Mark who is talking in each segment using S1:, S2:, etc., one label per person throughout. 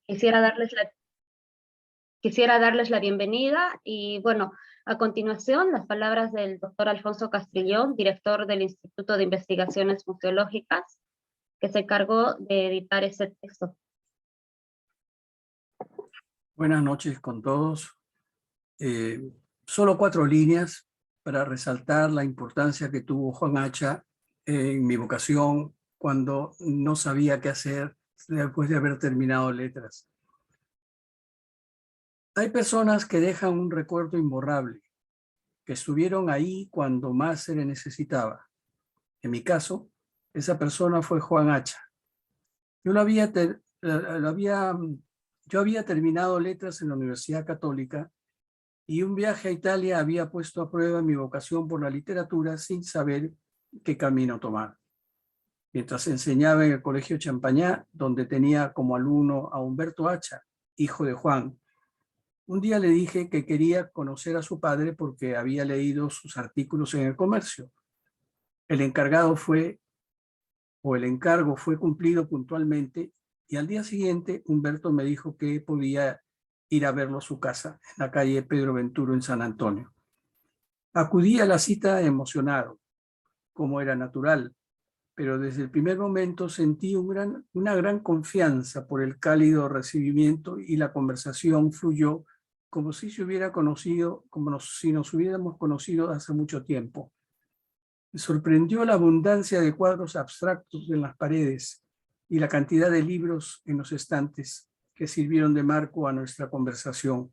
S1: Quisiera darles la, quisiera darles la bienvenida y bueno, a continuación las palabras del doctor Alfonso Castrillón, director del Instituto de Investigaciones Museológicas, que se encargó de editar ese texto.
S2: Buenas noches con todos. Solo 4 líneas para resaltar la importancia que tuvo Juan Hacha en mi vocación cuando no sabía qué hacer después de haber terminado letras. Hay personas que dejan un recuerdo imborrable, que estuvieron ahí cuando más se le necesitaba. En mi caso, esa persona fue Juan Hacha. Yo había terminado letras en la Universidad Católica y un viaje a Italia había puesto a prueba mi vocación por la literatura sin saber qué camino tomar. Mientras enseñaba en el Colegio Champañá, donde tenía como alumno a Humberto Hacha, hijo de Juan, un día le dije que quería conocer a su padre porque había leído sus artículos en El Comercio. El encargo fue cumplido puntualmente y al día siguiente Humberto me dijo que podía ir a verlo a su casa en la calle Pedro Venturo en San Antonio. Acudí a la cita emocionado, como era natural, pero desde el primer momento sentí una gran confianza por el cálido recibimiento y la conversación fluyó como si se hubiera conocido, si nos hubiéramos conocido hace mucho tiempo. Me sorprendió la abundancia de cuadros abstractos en las paredes y la cantidad de libros en los estantes que sirvieron de marco a nuestra conversación.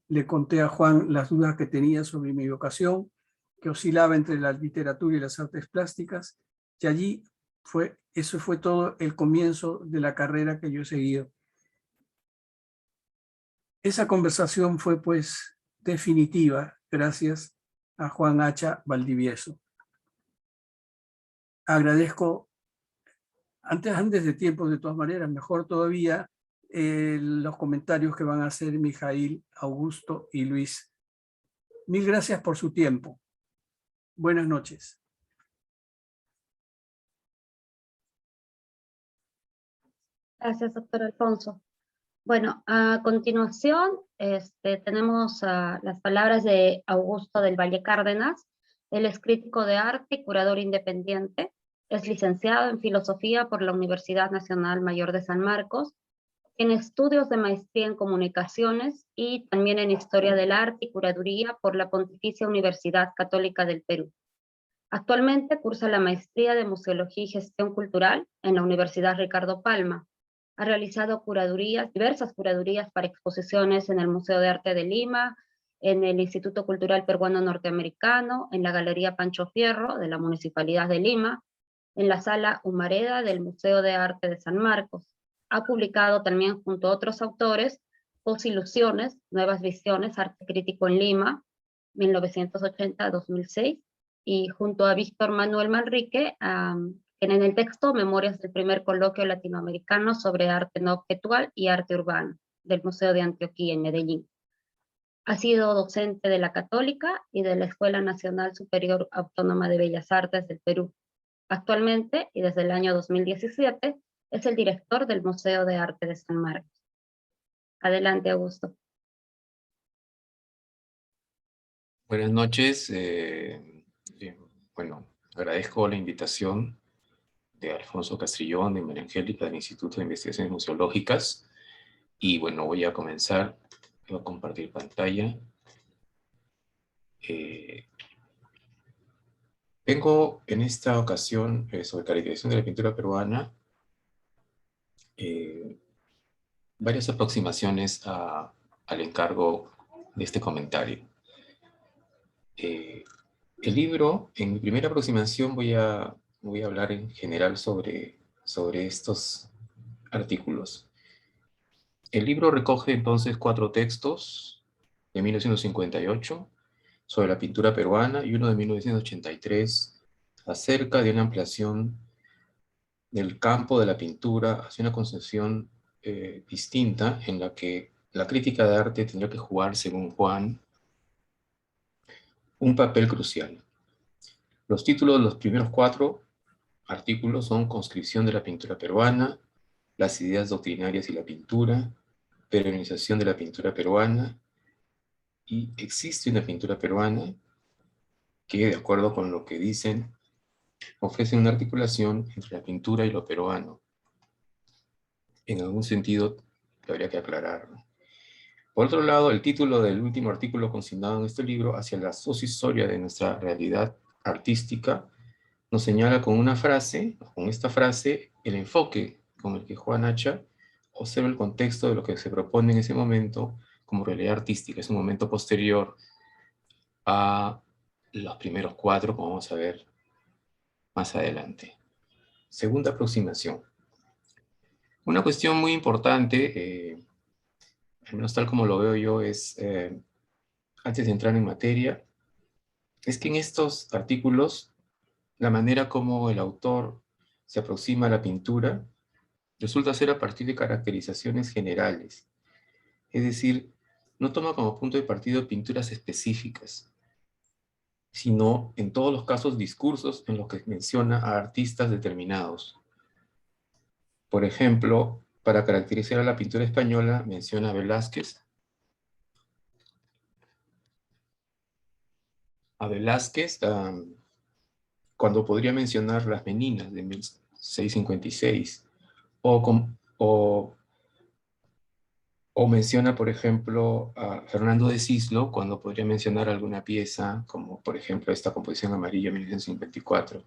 S2: Le conté a Juan las dudas que tenía sobre mi vocación, que oscilaba entre la literatura y las artes plásticas, y eso fue todo el comienzo de la carrera que yo he seguido. Esa conversación fue pues definitiva gracias a Juan Hacha Valdivieso. Agradezco antes de tiempo, de todas maneras, mejor todavía, los comentarios que van a hacer Mijail, Augusto y Luis. Mil gracias por su tiempo. Buenas noches.
S1: Gracias, doctor Alfonso. Bueno, a continuación tenemos las palabras de Augusto del Valle Cárdenas. Él es crítico de arte y curador independiente. Es licenciado en Filosofía por la Universidad Nacional Mayor de San Marcos. Tiene estudios de maestría en Comunicaciones y también en Historia del Arte y Curaduría por la Pontificia Universidad Católica del Perú. Actualmente cursa la maestría de Museología y Gestión Cultural en la Universidad Ricardo Palma. Ha realizado diversas curadurías para exposiciones en el Museo de Arte de Lima, en el Instituto Cultural Peruano Norteamericano, en la Galería Pancho Fierro de la Municipalidad de Lima, en la Sala Humareda del Museo de Arte de San Marcos. Ha publicado también junto a otros autores Posilusiones, Nuevas Visiones, Arte Crítico en Lima, 1980-2006, y junto a Víctor Manuel Manrique, en el texto Memorias del primer coloquio latinoamericano sobre arte no objetual y arte urbano, del Museo de Antioquía en Medellín. Ha sido docente de la Católica y de la Escuela Nacional Superior Autónoma de Bellas Artes del Perú. Actualmente, y desde el año 2017, es el director del Museo de Arte de San Marcos. Adelante, Augusto.
S3: Buenas noches. Bueno, agradezco la invitación de Alfonso Castrillón, de María Angélica, del Instituto de Investigaciones Museológicas. Y bueno, voy a comenzar. Voy a compartir pantalla. Tengo en esta ocasión sobre caracterización de la pintura peruana varias aproximaciones al encargo de este comentario. El libro, en mi primera aproximación voy a hablar en general sobre estos artículos. El libro recoge entonces 4 textos de 1958 sobre la pintura peruana y uno de 1983 acerca de una ampliación del campo de la pintura hacia una concepción distinta en la que la crítica de arte tendría que jugar, según Juan, un papel crucial. Los títulos de los primeros 4 artículos son Conscripción de la pintura peruana, Las ideas doctrinarias y la pintura, peruanización de la pintura peruana, y existe una pintura peruana que, de acuerdo con lo que dicen, ofrece una articulación entre la pintura y lo peruano. En algún sentido, habría que aclararlo. Por otro lado, el título del último artículo consignado en este libro, Hacia la sociohistoria de nuestra realidad artística, nos señala con esta frase, el enfoque con el que Juan Hacha observa el contexto de lo que se propone en ese momento como realidad artística. Es un momento posterior a los primeros cuatro, como vamos a ver más adelante. Segunda aproximación. Una cuestión muy importante, al menos tal como lo veo yo, es, antes de entrar en materia, es que en estos artículos, la manera como el autor se aproxima a la pintura resulta ser a partir de caracterizaciones generales. Es decir, no toma como punto de partida pinturas específicas, sino en todos los casos discursos en los que menciona a artistas determinados. Por ejemplo, para caracterizar a la pintura española menciona a Velázquez. A Velázquez, cuando podría mencionar Las Meninas de 1656, o menciona, por ejemplo, a Fernando de Cislo, cuando podría mencionar alguna pieza, como por ejemplo esta composición amarilla de 1954.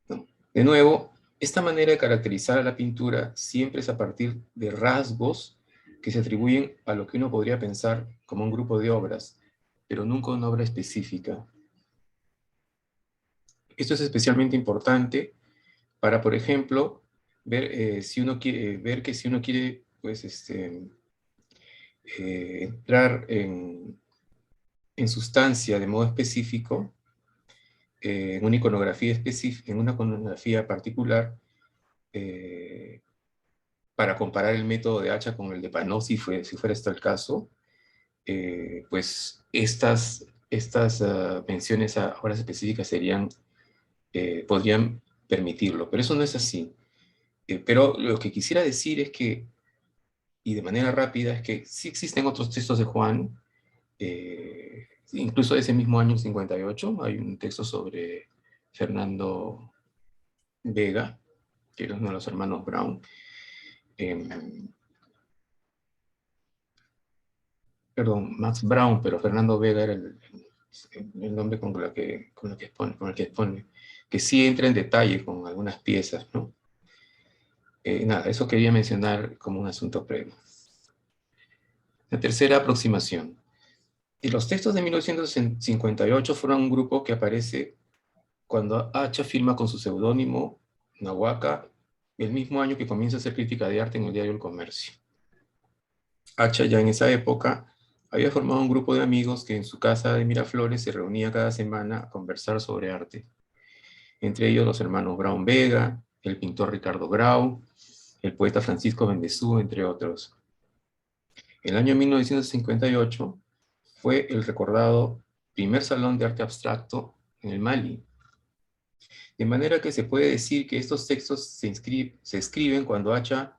S3: ¿No? De nuevo, esta manera de caracterizar a la pintura siempre es a partir de rasgos que se atribuyen a lo que uno podría pensar como un grupo de obras, pero nunca una obra específica. Esto es especialmente importante para, por ejemplo, ver, si uno quiere pues, entrar en sustancia de modo específico, en una iconografía específica, en una iconografía particular, para comparar el método de Hacha con el de Panot, si fuera esto el caso, pues estas menciones a obras específicas podrían permitirlo, pero eso no es así. Pero lo que quisiera decir es que, y de manera rápida, es que sí existen otros textos de Juan, incluso de ese mismo año 58, hay un texto sobre Fernando Vega, que era uno de los hermanos Brown. Perdón, Max Brown, pero Fernando Vega era el nombre con el que expone, que sí entra en detalle con algunas piezas, ¿no? Nada, eso quería mencionar como un asunto previo. La tercera aproximación. Y los textos de 1958 fueron un grupo que aparece cuando Hacha firma con su seudónimo Nahuaca, el mismo año que comienza a hacer crítica de arte en el diario El Comercio. Hacha ya en esa época había formado un grupo de amigos que en su casa de Miraflores se reunía cada semana a conversar sobre arte. Entre ellos los hermanos Brown Vega, el pintor Ricardo Grau, el poeta Francisco Bendezú, entre otros. El año 1958 fue el recordado primer salón de arte abstracto en el Mali. De manera que se puede decir que estos textos se escriben cuando Hacha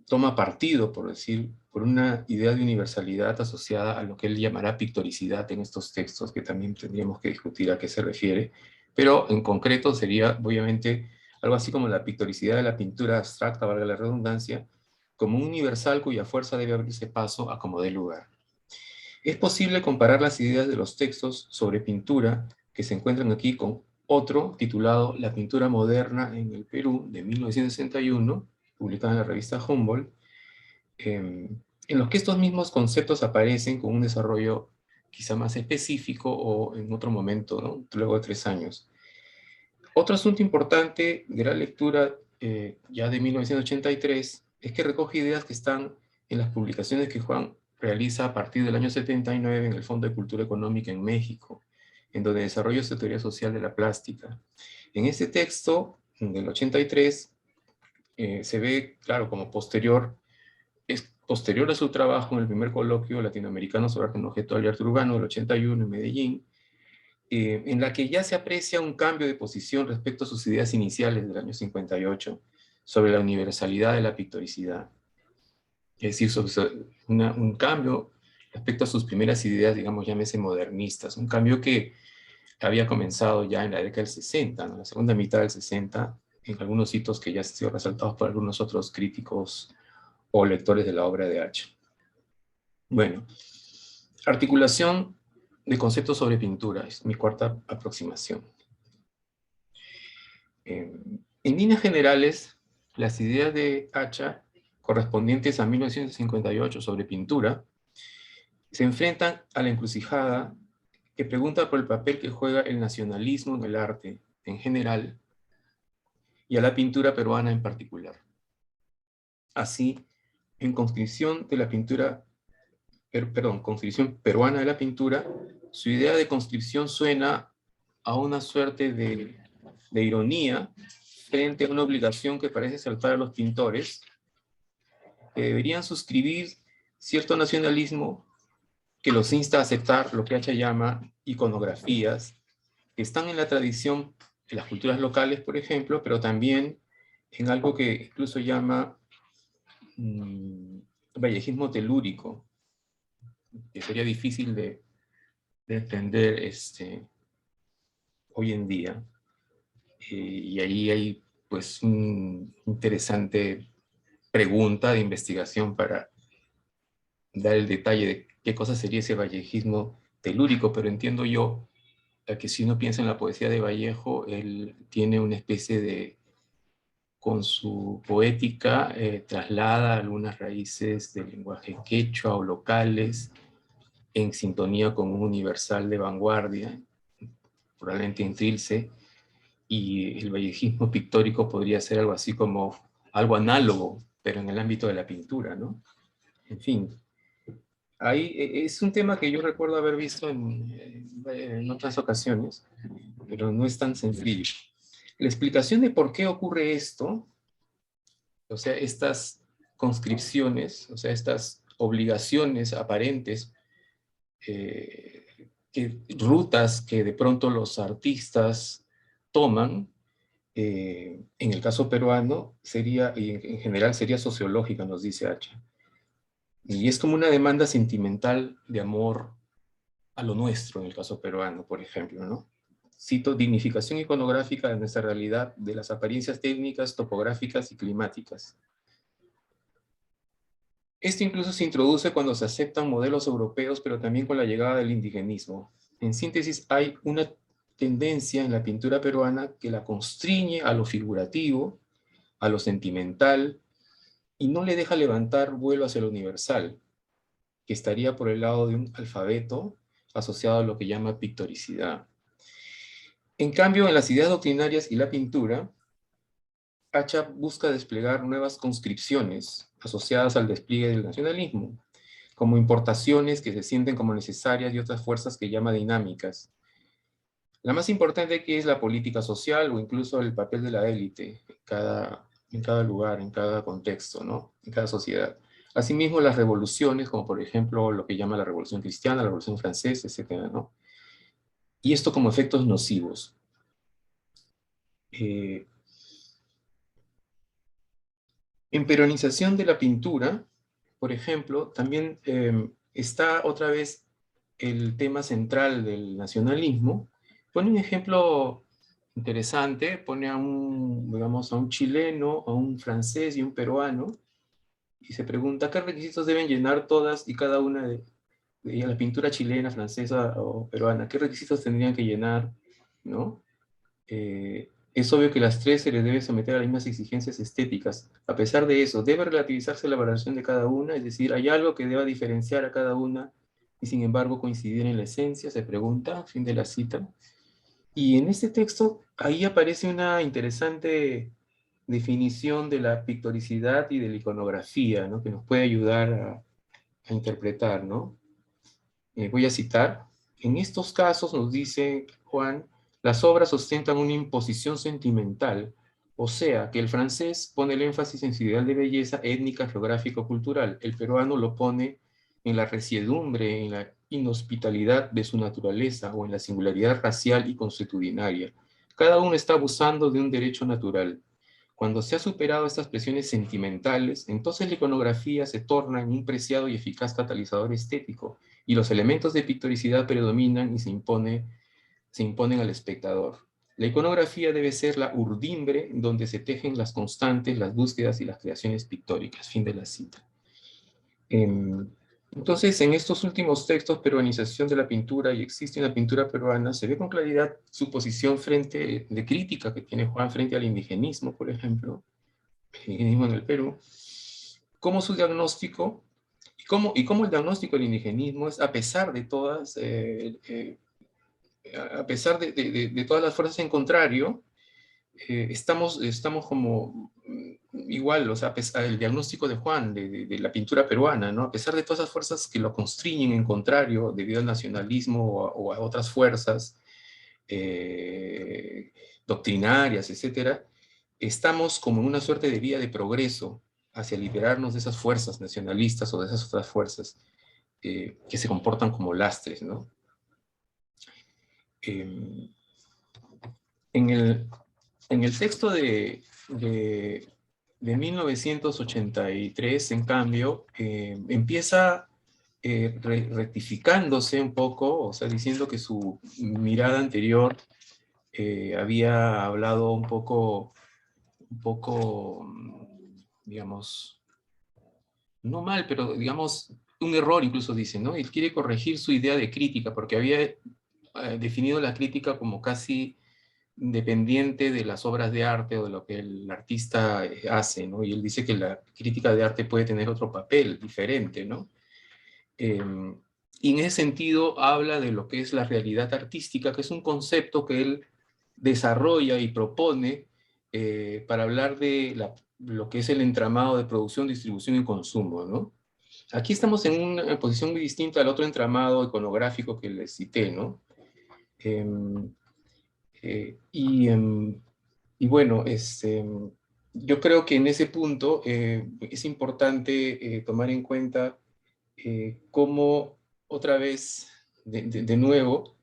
S3: toma partido, por decir, por una idea de universalidad asociada a lo que él llamará pictoricidad en estos textos, que también tendríamos que discutir a qué se refiere, pero en concreto sería, obviamente, algo así como la pictoricidad de la pintura abstracta, valga la redundancia, como un universal cuya fuerza debe abrirse paso a como dé lugar. Es posible comparar las ideas de los textos sobre pintura que se encuentran aquí con otro titulado La pintura moderna en el Perú, de 1961, publicada en la revista Humboldt, en los que estos mismos conceptos aparecen con un desarrollo quizá más específico o en otro momento, ¿no? Luego de 3 años. Otro asunto importante de la lectura ya de 1983 es que recoge ideas que están en las publicaciones que Juan realiza a partir del año 79 en el Fondo de Cultura Económica en México, en donde desarrolla su teoría social de la plástica. En este texto del 83 se ve, claro, como es posterior a su trabajo en el primer coloquio latinoamericano sobre arte en objeto de arte urbano del 81 en Medellín, en la que ya se aprecia un cambio de posición respecto a sus ideas iniciales del año 58 sobre la universalidad de la pictoricidad. Es decir, un cambio respecto a sus primeras ideas, digamos, llámese modernistas, un cambio que había comenzado ya en la década del 60, ¿no? La segunda mitad del 60, en algunos hitos que ya han sido resaltados por algunos otros críticos o lectores de la obra de Hacha. Bueno, articulación de conceptos sobre pintura, es mi cuarta aproximación. En líneas generales, las ideas de Hacha, correspondientes a 1958 sobre pintura, se enfrentan a la encrucijada que pregunta por el papel que juega el nacionalismo en el arte en general y a la pintura peruana en particular. Así, en Conscripción de la pintura, Conscripción peruana de la pintura, su idea de conscripción suena a una suerte de ironía frente a una obligación que parece saltar a los pintores, que deberían suscribir cierto nacionalismo que los insta a aceptar lo que Hacha llama iconografías, que están en la tradición de las culturas locales, por ejemplo, pero también en algo que incluso llama vallejismo telúrico, que sería difícil de entender hoy en día. Y ahí hay pues una interesante pregunta de investigación para dar el detalle de qué cosa sería ese vallejismo telúrico, pero entiendo yo que si uno piensa en la poesía de Vallejo, él tiene una especie de, con su poética, traslada algunas raíces del lenguaje quechua o locales, en sintonía con un universal de vanguardia, probablemente en Trilce, y el vallejismo pictórico podría ser algo así como algo análogo, pero en el ámbito de la pintura, ¿no? En fin, ahí es un tema que yo recuerdo haber visto en otras ocasiones, pero no es tan sencillo. La explicación de por qué ocurre esto, o sea, estas conscripciones, o sea, estas obligaciones aparentes, rutas que de pronto los artistas toman, en el caso peruano, sería, y en general sería sociológica, nos dice Hacha. Y es como una demanda sentimental de amor a lo nuestro, en el caso peruano, por ejemplo, ¿no? Cito, dignificación iconográfica de nuestra realidad, de las apariencias técnicas, topográficas y climáticas. Esto incluso se introduce cuando se aceptan modelos europeos, pero también con la llegada del indigenismo. En síntesis, hay una tendencia en la pintura peruana que la constriñe a lo figurativo, a lo sentimental, y no le deja levantar vuelo hacia lo universal, que estaría por el lado de un alfabeto asociado a lo que llama pictoricidad. En cambio, en las ideas doctrinarias y la pintura, Hacha busca desplegar nuevas conscripciones asociadas al despliegue del nacionalismo, como importaciones que se sienten como necesarias y otras fuerzas que llama dinámicas. La más importante aquí es la política social o incluso el papel de la élite en cada lugar, en cada contexto, ¿no? En cada sociedad. Asimismo, las revoluciones, como por ejemplo lo que llama la Revolución Cristiana, la Revolución Francesa, etc., ¿no? Y esto como efectos nocivos. En peronización de la pintura, por ejemplo, también está otra vez el tema central del nacionalismo. Pone un ejemplo interesante, pone a digamos, a un chileno, a un francés y un peruano, y se pregunta qué requisitos deben llenar todas y cada una de la pintura chilena, francesa o peruana, qué requisitos tendrían que llenar, ¿no? Es obvio que las tres se les debe someter a las mismas exigencias estéticas. A pesar de eso, debe relativizarse la valoración de cada una, es decir, ¿hay algo que deba diferenciar a cada una y sin embargo coincidir en la esencia? Se pregunta, fin de la cita. Y en este texto, ahí aparece una interesante definición de la pictoricidad y de la iconografía, ¿no? Que nos puede ayudar a interpretar, ¿no? Voy a citar. En estos casos, nos dice Juan, las obras ostentan una imposición sentimental, o sea, que el francés pone el énfasis en su ideal de belleza étnica, geográfica o cultural. El peruano lo pone en la resiedumbre, en la inhospitalidad de su naturaleza o en la singularidad racial y consuetudinaria. Cada uno está abusando de un derecho natural. Cuando se ha superado estas presiones sentimentales, entonces la iconografía se torna en un preciado y eficaz catalizador estético, y los elementos de pictoricidad predominan y se imponen al espectador. La iconografía debe ser la urdimbre donde se tejen las constantes, las búsquedas y las creaciones pictóricas. Fin de la cita. Entonces, en estos últimos textos, Peruanización de la pintura y Existe una pintura peruana, se ve con claridad su posición de crítica que tiene Juan frente al indigenismo, por ejemplo, el indigenismo en el Perú, como su diagnóstico, y cómo el diagnóstico del indigenismo es, a pesar de todas, de todas las fuerzas en contrario, estamos como igual, o sea, el diagnóstico de Juan, de la pintura peruana, ¿no? A pesar de todas esas fuerzas que lo constriñen en contrario, debido al nacionalismo o a otras fuerzas doctrinarias, etcétera, estamos como en una suerte de vía de progreso hacia liberarnos de esas fuerzas nacionalistas o de esas otras fuerzas que se comportan como lastres, ¿no? En el texto de 1983, en cambio, empieza rectificándose un poco, o sea, diciendo que su mirada anterior había hablado un poco, digamos, no mal, pero digamos, un error incluso dice, ¿no? Él quiere corregir su idea de crítica, porque había definido la crítica como casi dependiente de las obras de arte o de lo que el artista hace, ¿no? Y él dice que la crítica de arte puede tener otro papel diferente, ¿no? Y en ese sentido habla de lo que es la realidad artística, que es un concepto que él desarrolla y propone para hablar de lo que es el entramado de producción, distribución y consumo, ¿no? Aquí estamos en una posición muy distinta al otro entramado iconográfico que les cité, ¿no? Y bueno, yo creo que en ese punto es importante tomar en cuenta cómo otra vez, de nuevo,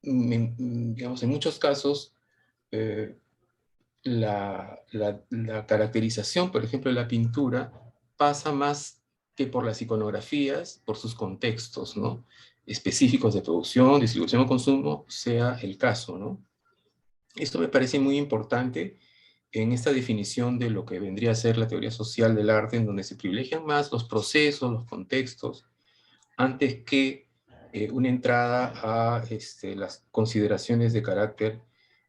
S3: digamos, en muchos casos, la caracterización, por ejemplo, de la pintura pasa más que por las iconografías, por sus contextos, ¿no? Específicos de producción, distribución o consumo, sea el caso, ¿no? Esto me parece muy importante en esta definición de lo que vendría a ser la teoría social del arte, en donde se privilegian más los procesos, los contextos, antes que una entrada a las consideraciones de carácter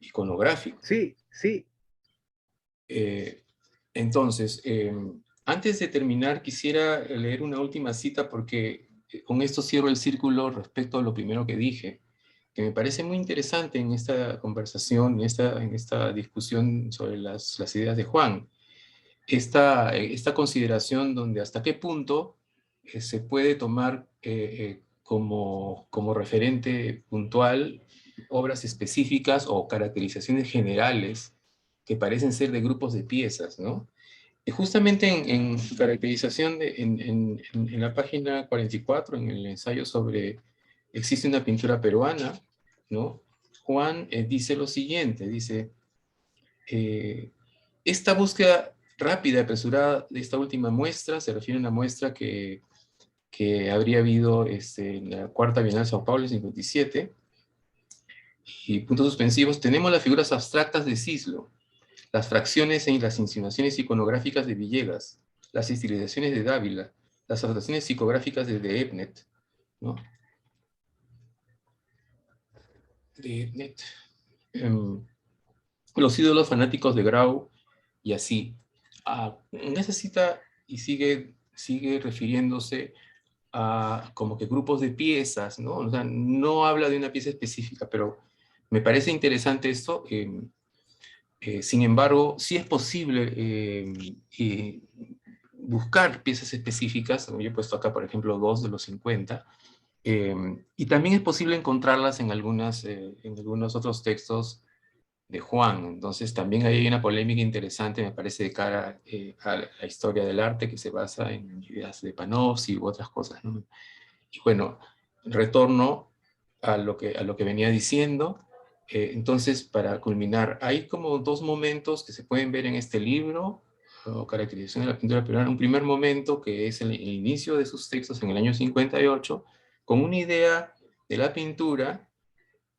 S3: iconográfico.
S4: Sí, sí.
S3: Entonces, antes de terminar, quisiera leer una última cita porque con esto cierro el círculo respecto a lo primero que dije, que me parece muy interesante en esta conversación, en esta discusión sobre las ideas de Juan. Esta consideración donde hasta qué punto se puede tomar como referente puntual obras específicas o caracterizaciones generales que parecen ser de grupos de piezas, ¿no? Y justamente en su caracterización, en la página 44, en el ensayo sobre Existe una pintura peruana, ¿no? Juan dice lo siguiente, dice, esta búsqueda rápida y apresurada de esta última muestra se refiere a una muestra que habría habido en la Cuarta Bienal de Sao Paulo, en 57, y puntos suspensivos, tenemos las figuras abstractas de Cislo, las fracciones y las insinuaciones iconográficas de Villegas, las estilizaciones de Dávila, las adaptaciones psicográficas de Ebnet, ¿no? De Ebnet. Los ídolos fanáticos de Grau, y así. En esa cita, y sigue refiriéndose a como que grupos de piezas, ¿no? O sea, no habla de una pieza específica, pero me parece interesante esto. Sin embargo, sí es posible buscar piezas específicas. Yo he puesto acá, por ejemplo, 2 de los 50, y también es posible encontrarlas en algunos otros textos de Juan. Entonces también hay una polémica interesante, me parece, de cara a la historia del arte, que se basa en ideas de Panofsky u otras cosas, ¿no? Y bueno, retorno a lo que venía diciendo. Entonces, para culminar, hay como dos momentos que se pueden ver en este libro, o caracterización de la pintura peruana. Un primer momento, que es el inicio de sus textos en el año 58, con una idea de la pintura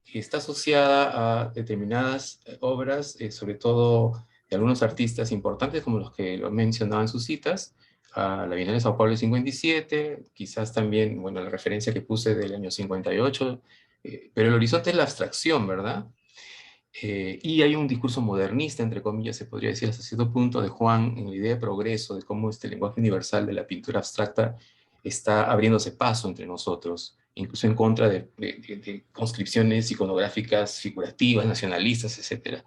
S3: que está asociada a determinadas obras, sobre todo de algunos artistas importantes, como los que lo mencionaban en sus citas, a la Bienal de Sao Paulo del 57, quizás también, bueno, la referencia que puse del año 58, pero el horizonte es la abstracción, ¿verdad? Y hay un discurso modernista, entre comillas, se podría decir hasta cierto punto, de Juan en la idea de progreso, de cómo este lenguaje universal de la pintura abstracta está abriéndose paso entre nosotros, incluso en contra de conscripciones iconográficas, figurativas, nacionalistas, etc.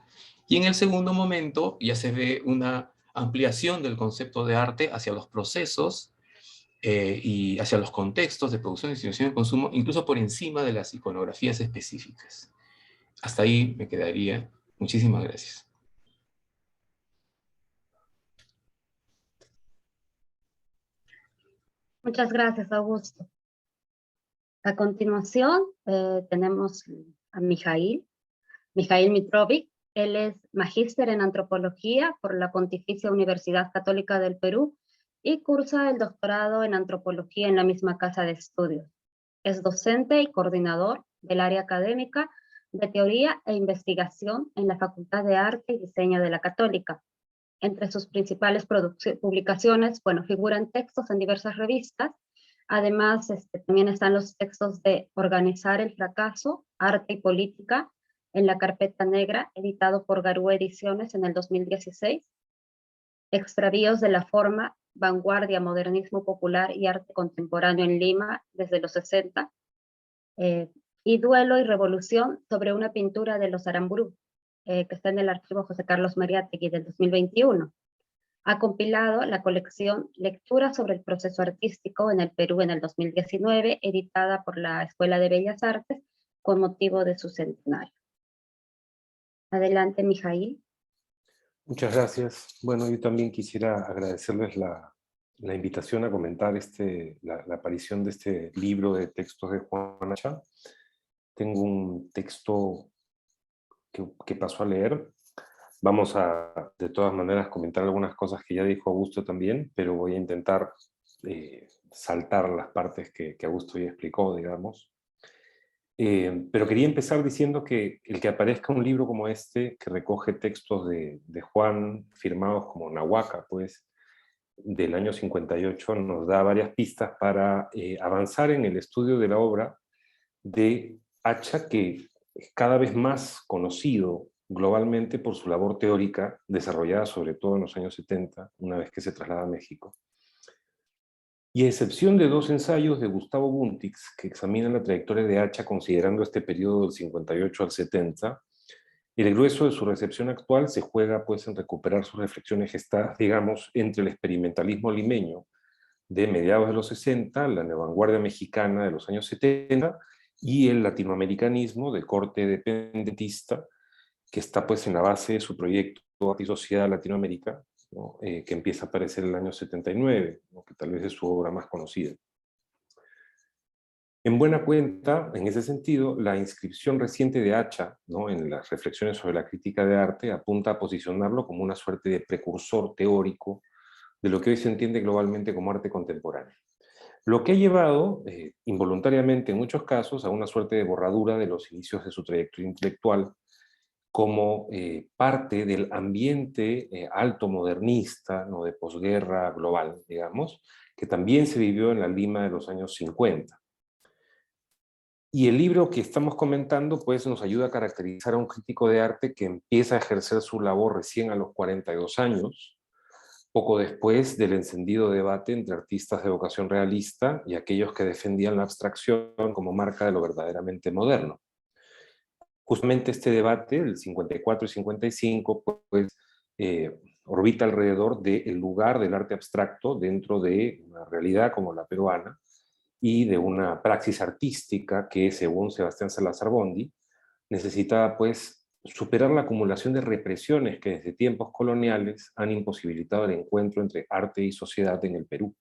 S3: Y en el segundo momento ya se ve una ampliación del concepto de arte hacia los procesos y hacia los contextos de producción, distribución y consumo, incluso por encima de las iconografías específicas. Hasta ahí me quedaría. Muchísimas gracias.
S1: Muchas gracias, Augusto. A continuación, tenemos a Mijail Mitrovic. Él es magíster en antropología por la Pontificia Universidad Católica del Perú y cursa el doctorado en antropología en la misma casa de estudios. Es docente y coordinador del área académica de teoría e investigación en la Facultad de Arte y Diseño de la Católica. Entre sus principales publicaciones, bueno, figuran textos en diversas revistas. Además, también están los textos de Organizar el fracaso, Arte y Política, en la carpeta negra, editado por Garú Ediciones en el 2016. Extravíos de la forma, vanguardia, modernismo popular y arte contemporáneo en Lima desde los 60. Y Duelo y Revolución sobre una pintura de los Aramburú, que está en el archivo José Carlos Mariátegui del 2021. Ha compilado la colección Lecturas sobre el proceso artístico en el Perú en el 2019, editada por la Escuela de Bellas Artes con motivo de su centenario. Adelante, Mijail.
S4: Muchas gracias. Bueno, yo también quisiera agradecerles la invitación a comentar la aparición de este libro de textos de Juan Acha. Tengo un texto que paso a leer. Vamos a, de todas maneras, comentar algunas cosas que ya dijo Augusto también, pero voy a intentar saltar las partes que Augusto ya explicó, digamos. Pero quería empezar diciendo que el que aparezca un libro como este, que recoge textos de Juan, firmados como Nahuaca, pues, del año 58, nos da varias pistas para avanzar en el estudio de la obra de Acha, que es cada vez más conocido globalmente por su labor teórica, desarrollada sobre todo en los años 70, una vez que se traslada a México. Y a excepción de dos ensayos de Gustavo Buntix, que examinan la trayectoria de Acha considerando este periodo del 58 al 70, el grueso de su recepción actual se juega pues en recuperar sus reflexiones gestadas, digamos, entre el experimentalismo limeño de mediados de los 60, la neovanguardia mexicana de los años 70 y el latinoamericanismo de corte dependentista, que está pues en la base de su proyecto Arte y Sociedad Latinoamérica, ¿no? Que empieza a aparecer en el año 79, ¿no? Que tal vez es su obra más conocida. En buena cuenta, en ese sentido, la inscripción reciente de Acha, ¿no? En las reflexiones sobre la crítica de arte apunta a posicionarlo como una suerte de precursor teórico de lo que hoy se entiende globalmente como arte contemporáneo. Lo que ha llevado, involuntariamente en muchos casos, a una suerte de borradura de los inicios de su trayectoria intelectual, como parte del ambiente alto modernista, ¿no? De posguerra global, digamos, que también se vivió en la Lima de los años 50. Y el libro que estamos comentando pues, nos ayuda a caracterizar a un crítico de arte que empieza a ejercer su labor recién a los 42 años, poco después del encendido debate entre artistas de vocación realista y aquellos que defendían la abstracción como marca de lo verdaderamente moderno. Justamente este debate, el 54 y 55, pues orbita alrededor del lugar del arte abstracto dentro de una realidad como la peruana y de una praxis artística que, según Sebastián Salazar Bondi, necesitaba pues superar la acumulación de represiones que desde tiempos coloniales han imposibilitado el encuentro entre arte y sociedad en el Perú.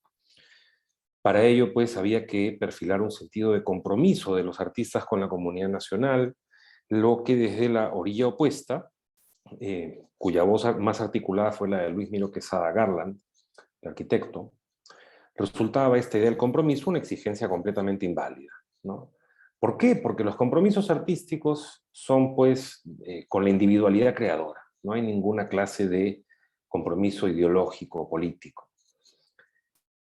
S4: Para ello, pues, había que perfilar un sentido de compromiso de los artistas con la comunidad nacional, lo que desde la orilla opuesta, cuya voz más articulada fue la de Luis Miro Quesada Garland, el arquitecto, resultaba esta idea del compromiso una exigencia completamente inválida, ¿no? ¿Por qué? Porque los compromisos artísticos son, pues, con la individualidad creadora. No hay ninguna clase de compromiso ideológico o político.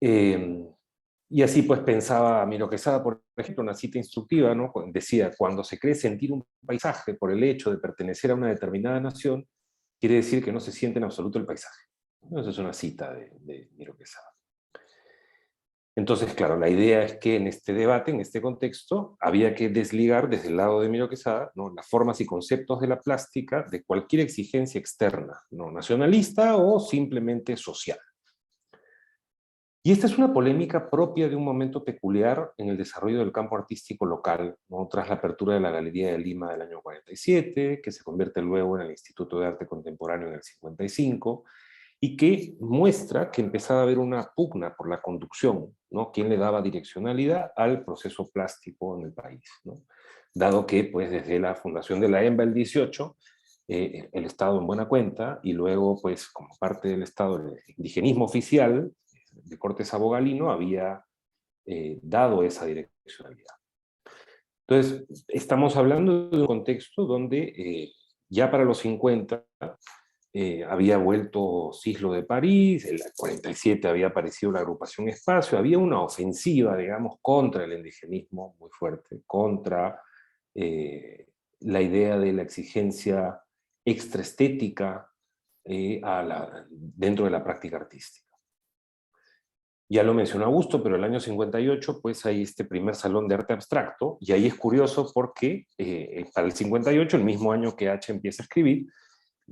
S4: Y así, pues, pensaba Miro Quesada, por ejemplo, una cita instructiva, ¿no? Decía, cuando se cree sentir un paisaje por el hecho de pertenecer a una determinada nación, quiere decir que no se siente en absoluto el paisaje. Esa es una cita de Miro Quesada. Entonces, claro, la idea es que en este debate, en este contexto, había que desligar desde el lado de Miro Quesada, ¿no?, las formas y conceptos de la plástica de cualquier exigencia externa, no nacionalista o simplemente social. Y esta es una polémica propia de un momento peculiar en el desarrollo del campo artístico local, ¿no?, tras la apertura de la Galería de Lima del año 47, que se convierte luego en el Instituto de Arte Contemporáneo en el 55, y que muestra que empezaba a haber una pugna por la conducción, ¿no?, quién le daba direccionalidad al proceso plástico en el país, ¿no? Dado que, pues, desde la fundación de la EMBA el 18, el Estado en buena cuenta, y luego, pues, como parte del Estado, el indigenismo oficial, de corte sabogalino, había dado esa direccionalidad. Entonces, estamos hablando de un contexto donde ya para los 50, había vuelto Cislo de París, en el 47 había aparecido la agrupación Espacio, había una ofensiva, digamos, contra el indigenismo muy fuerte, contra la idea de la exigencia extraestética dentro de la práctica artística. Ya lo mencionó Augusto, pero el año 58, pues hay este primer salón de arte abstracto, y ahí es curioso porque para el 58, el mismo año que H empieza a escribir,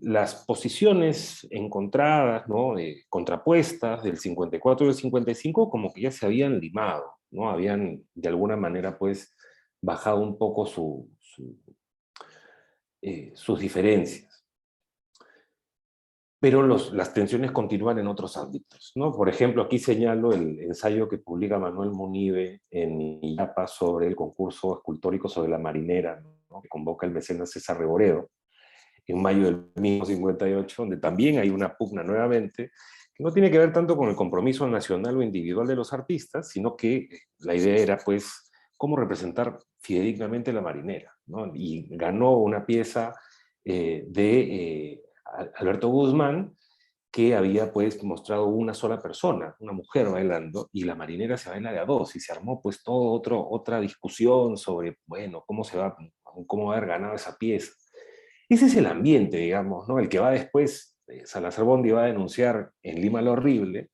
S4: las posiciones encontradas, ¿no?, contrapuestas del 54 y del 55, como que ya se habían limado, ¿no? Habían de alguna manera, pues, bajado un poco sus diferencias. Pero las tensiones continúan en otros ámbitos, ¿no? Por ejemplo, aquí señalo el ensayo que publica Manuel Munive en Illapa sobre el concurso escultórico sobre la marinera, ¿no?, que convoca el mecenas César Reboredo, en mayo del mismo 58, donde también hay una pugna nuevamente, que no tiene que ver tanto con el compromiso nacional o individual de los artistas, sino que la idea era, pues, cómo representar fidedignamente la marinera, ¿no? Y ganó una pieza de Alberto Guzmán, que había, pues, mostrado una sola persona, una mujer bailando, y la marinera se baila de a dos, y se armó, pues, otra discusión sobre, bueno, cómo va a haber ganado esa pieza. Ese es el ambiente, digamos, ¿no?, el que va después, Salazar Bondi va a denunciar en Lima lo horrible,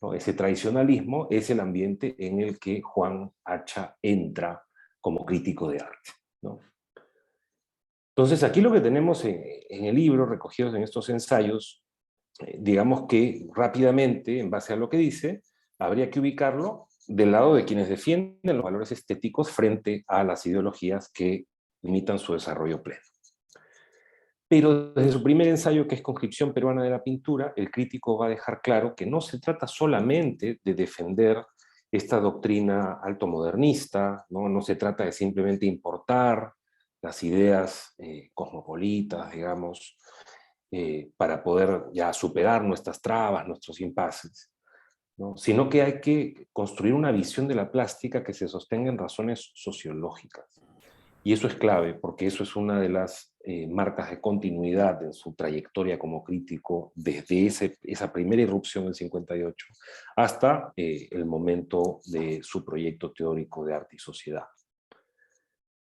S4: ¿no? Ese tradicionalismo es el ambiente en el que Juan Hacha entra como crítico de arte, ¿no? Entonces, aquí lo que tenemos en el libro, recogidos en estos ensayos, digamos que rápidamente, en base a lo que dice, habría que ubicarlo del lado de quienes defienden los valores estéticos frente a las ideologías que limitan su desarrollo pleno. Pero desde su primer ensayo, que es Conscripción Peruana de la Pintura, el crítico va a dejar claro que no se trata solamente de defender esta doctrina altomodernista, no se trata de simplemente importar las ideas cosmopolitas, digamos, para poder ya superar nuestras trabas, nuestros impases, ¿no?, sino que hay que construir una visión de la plástica que se sostenga en razones sociológicas. Y eso es clave, porque eso es una de las marcas de continuidad en su trayectoria como crítico, desde esa primera irrupción del 58 hasta el momento de su proyecto teórico de arte y sociedad.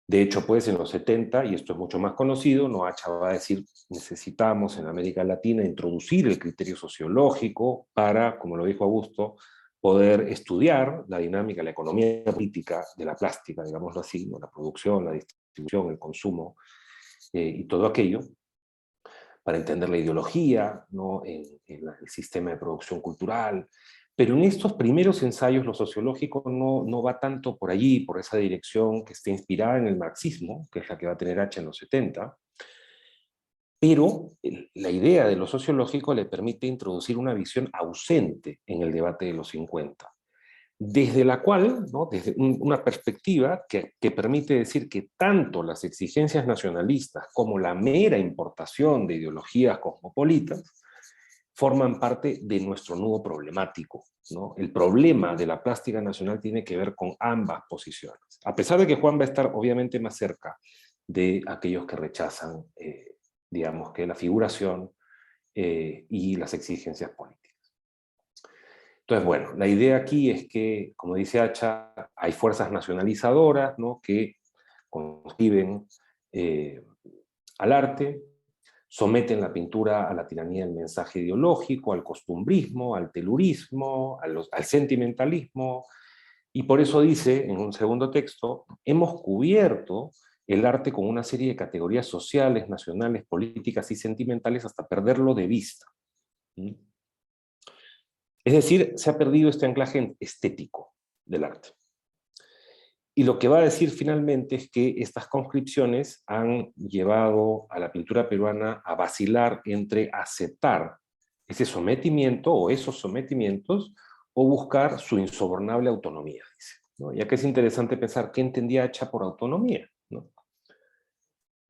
S4: De hecho, pues en los 70, y esto es mucho más conocido, Noacha va a decir, necesitamos en América Latina introducir el criterio sociológico para, como lo dijo Augusto, poder estudiar la dinámica, la economía política de la plástica, digámoslo así, ¿no?, la producción, la distribución, el consumo y todo aquello, para entender la ideología, ¿no?, en el sistema de producción cultural. Pero en estos primeros ensayos lo sociológico no va tanto por allí, por esa dirección que está inspirada en el marxismo, que es la que va a tener H en los 70, pero la idea de lo sociológico le permite introducir una visión ausente en el debate de los 50. desde la cual, ¿no?, desde una perspectiva que permite decir que tanto las exigencias nacionalistas como la mera importación de ideologías cosmopolitas forman parte de nuestro nudo problemático, ¿no? El problema de la plástica nacional tiene que ver con ambas posiciones, a pesar de que Juan va a estar obviamente más cerca de aquellos que rechazan, digamos, que la figuración y las exigencias políticas. Entonces, bueno, la idea aquí es que, como dice Hacha, hay fuerzas nacionalizadoras, ¿no?, que conciben al arte, someten la pintura a la tiranía del mensaje ideológico, al costumbrismo, al telurismo, al sentimentalismo, y por eso dice, en un segundo texto, hemos cubierto el arte con una serie de categorías sociales, nacionales, políticas y sentimentales hasta perderlo de vista. ¿Mm? Es decir, se ha perdido este anclaje estético del arte. Y lo que va a decir finalmente es que estas conscripciones han llevado a la pintura peruana a vacilar entre aceptar ese sometimiento o esos sometimientos o buscar su insobornable autonomía, dice, ¿no? Ya que es interesante pensar qué entendía Hacha por autonomía, ¿no?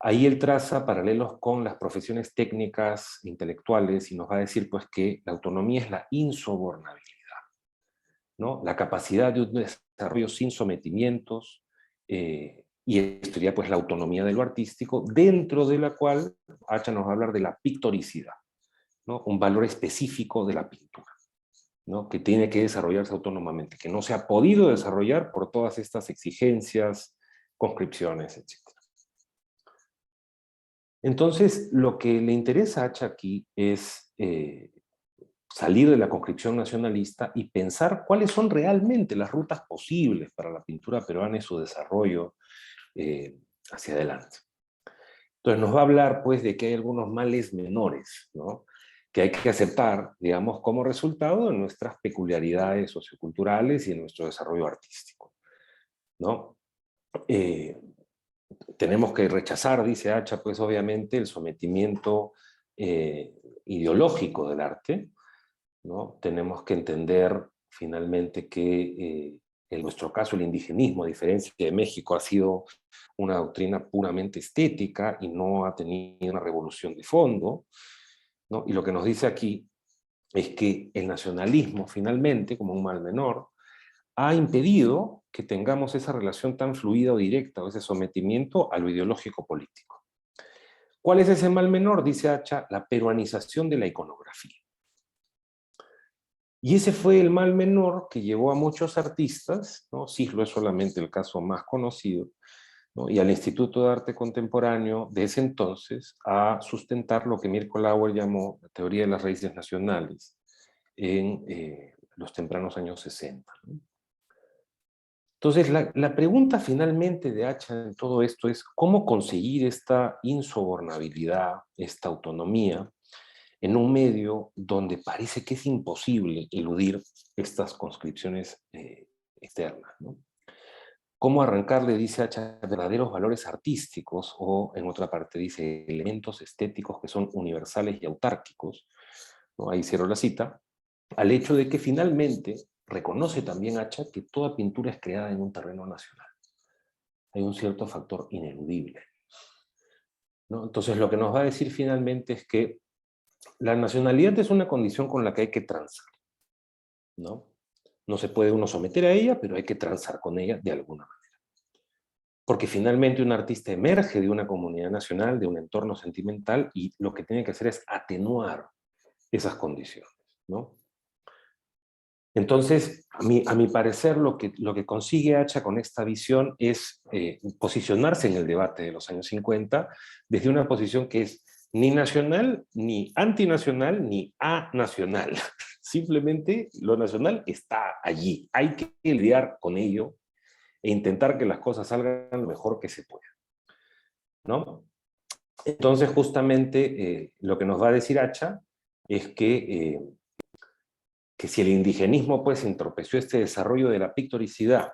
S4: Ahí él traza paralelos con las profesiones técnicas, intelectuales, y nos va a decir pues que la autonomía es la insobornabilidad, ¿no? La capacidad de un desarrollo sin sometimientos, y esto sería pues la autonomía de lo artístico, dentro de la cual Hacha nos va a hablar de la pictoricidad, ¿no? Un valor específico de la pintura, ¿no?, que tiene que desarrollarse autónomamente, que no se ha podido desarrollar por todas estas exigencias, conscripciones, etc. Entonces, lo que le interesa a Hacha aquí es salir de la conscripción nacionalista y pensar cuáles son realmente las rutas posibles para la pintura peruana y su desarrollo hacia adelante. Entonces nos va a hablar pues de que hay algunos males menores, ¿no?, que hay que aceptar, digamos, como resultado de nuestras peculiaridades socioculturales y de nuestro desarrollo artístico, ¿no? Tenemos que rechazar, dice Hacha, pues obviamente el sometimiento ideológico del arte, ¿no? Tenemos que entender finalmente que en nuestro caso el indigenismo, a diferencia de México, ha sido una doctrina puramente estética y no ha tenido una revolución de fondo, ¿no? Y lo que nos dice aquí es que el nacionalismo finalmente, como un mal menor, ha impedido que tengamos esa relación tan fluida o directa, o ese sometimiento a lo ideológico político. ¿Cuál es ese mal menor? Dice Hacha, la peruanización de la iconografía. Y ese fue el mal menor que llevó a muchos artistas, ¿no?, Cislo es solamente el caso más conocido, ¿no?, y al Instituto de Arte Contemporáneo de ese entonces a sustentar lo que Mirko Lauer llamó la teoría de las raíces nacionales en los tempranos años 60, ¿no? Entonces, la pregunta finalmente de Hacha en todo esto es cómo conseguir esta insobornabilidad, esta autonomía, en un medio donde parece que es imposible eludir estas conscripciones externas, ¿no? ¿Cómo arrancarle, dice Hacha, verdaderos valores artísticos, o en otra parte dice elementos estéticos que son universales y autárquicos, ¿no? Ahí cierro la cita, al hecho de que finalmente reconoce también Hacha que toda pintura es creada en un terreno nacional. Hay un cierto factor ineludible, ¿no? Entonces lo que nos va a decir finalmente es que la nacionalidad es una condición con la que hay que transar, ¿no? No se puede uno someter a ella, pero hay que transar con ella de alguna manera. Porque finalmente un artista emerge de una comunidad nacional, de un entorno sentimental, y lo que tiene que hacer es atenuar esas condiciones, ¿no? Entonces, a mi parecer, lo que consigue Hacha con esta visión es posicionarse en el debate de los años 50 desde una posición que es ni nacional, ni antinacional, ni anacional. Simplemente lo nacional está allí. Hay que lidiar con ello e intentar que las cosas salgan lo mejor que se pueda, ¿no? Entonces, justamente, lo que nos va a decir Hacha es que si el indigenismo pues entorpeció este desarrollo de la pictoricidad,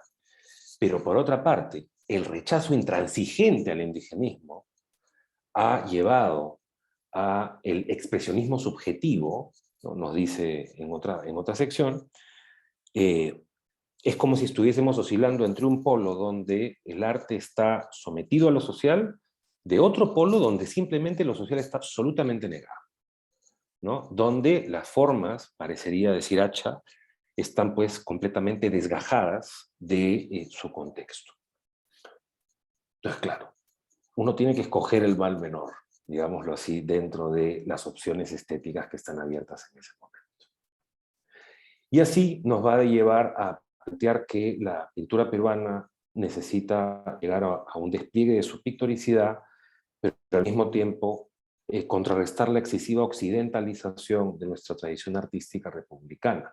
S4: pero por otra parte, el rechazo intransigente al indigenismo ha llevado a el expresionismo subjetivo, ¿no?, nos dice en otra sección, es como si estuviésemos oscilando entre un polo donde el arte está sometido a lo social, de otro polo donde simplemente lo social está absolutamente negado, ¿no? Donde las formas, parecería decir Acha, están pues completamente desgajadas de su contexto. Entonces, claro, uno tiene que escoger el mal menor, digámoslo así, dentro de las opciones estéticas que están abiertas en ese momento. Y así nos va a llevar a plantear que la pintura peruana necesita llegar a un despliegue de su pictoricidad, pero al mismo tiempo contrarrestar la excesiva occidentalización de nuestra tradición artística republicana.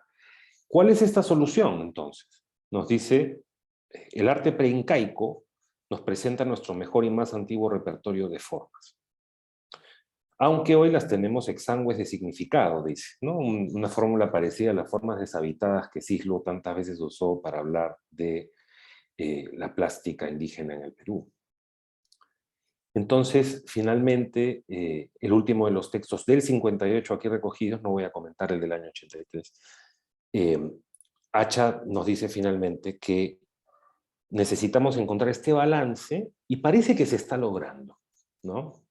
S4: ¿Cuál es esta solución, entonces? Nos dice, el arte preincaico nos presenta nuestro mejor y más antiguo repertorio de formas. Aunque hoy las tenemos exangües de significado, dice, ¿no? Una fórmula parecida a las formas deshabitadas que Cislo tantas veces usó para hablar de la plástica indígena en el Perú. Entonces, finalmente, el último de los textos del 58 aquí recogidos, no voy a comentar el del año 83, Acha nos dice finalmente que necesitamos encontrar este balance y parece que se está logrando, ¿no?